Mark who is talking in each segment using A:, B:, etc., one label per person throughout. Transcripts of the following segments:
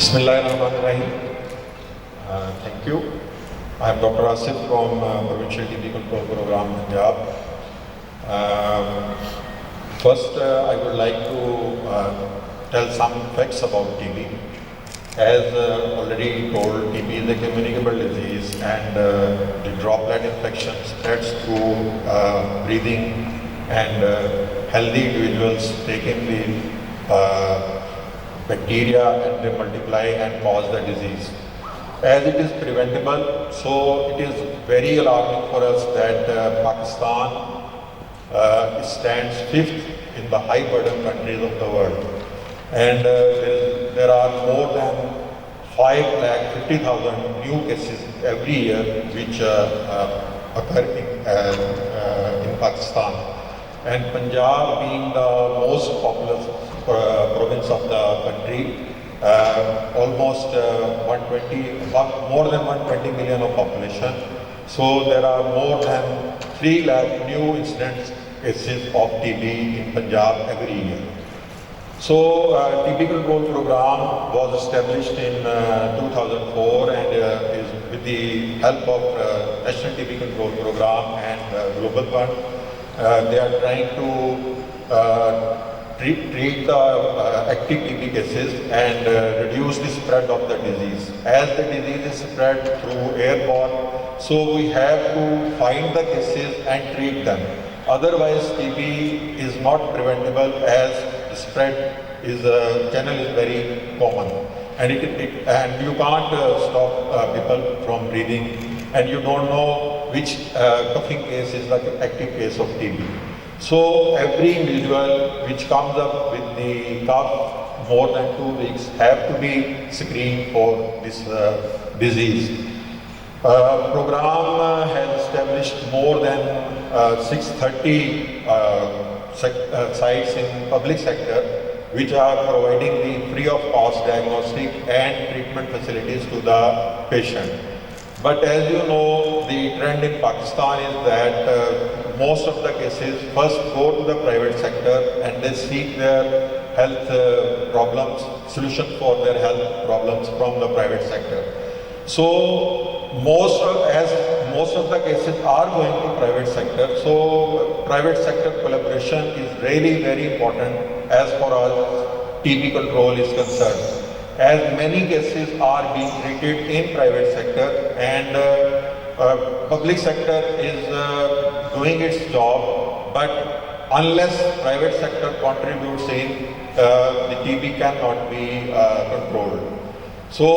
A: Bismillahirrahmanirrahim. Thank you. I am Dr. Asif from Provincial TB Control Program, Punjab. First, I would like to tell some facts about TB. As already told, TB is a communicable disease, and the droplet infection spreads through breathing, and healthy individuals take in the bacteria and they multiply and cause the disease. As it is preventable, so it is very alarming for us that Pakistan stands fifth in the high burden countries of the world, and there are more than 550,000 new cases every year which occur in Pakistan, and Punjab being the most populous province of the country, almost more than 120 million of population. So there are more than 3 lakh new incidents cases of TB in Punjab every year. So TB control program was established in 2004 and is with the help of National TB Control Program and Global Fund. They are trying to treat the active TB cases and reduce the spread of the disease. As the disease is spread through airborne, so we have to find the cases and treat them. Otherwise, TB is not preventable, as the spread channel is very common, and and you can't stop people from breathing, and you don't know which coughing case is the active case of TB. So every individual which comes up with the cough more than 2 weeks have to be screened for this disease. Program has established more than 630 sites in public sector which are providing the free of cost diagnostic and treatment facilities to the patient. But as you know, the trend in Pakistan is that most of the cases first go to the private sector and they seek their health solution for their health problems from the private sector. So most of the cases are going to private sector, so private sector collaboration is really very important as far as TB control is concerned, as many cases are being treated in private sector, and public sector is doing its job, but unless private sector contributes in, the TB cannot be controlled. So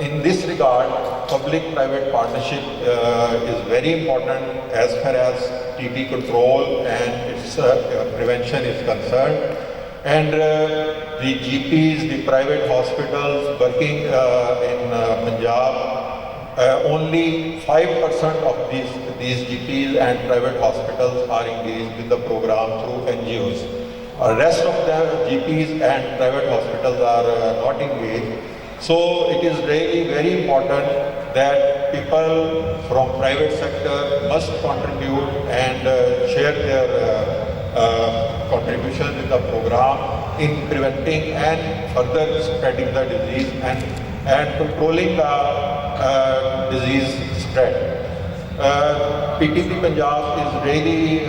A: in this regard, public-private partnership is very important as far as TB control and its prevention is concerned. And the GPs, the private hospitals working in Punjab, only 5% of these GPs and private hospitals are engaged with the program through NGOs. Rest of the GPs and private hospitals are not engaged. So it is really very important that people from private sector must contribute and share their contribution in the program in preventing and further spreading the disease and controlling the disease spread. PTP Punjab is really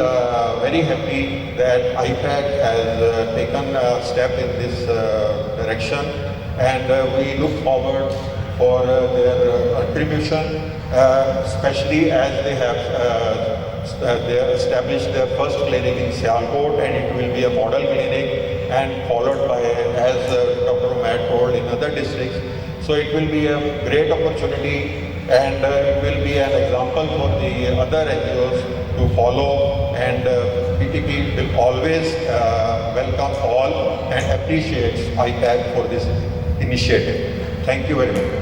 A: very happy that IPAC has taken a step in this direction, and we look forward for their contribution, especially as they have they established their first clinic in Sialkot, and it will be a model clinic and followed by, as Dr. Matt told, in other districts. So it will be a great opportunity, and it will be an example for the other NGOs to follow, and PTP will always welcome all and appreciates IPAC for this initiative. Thank you very much.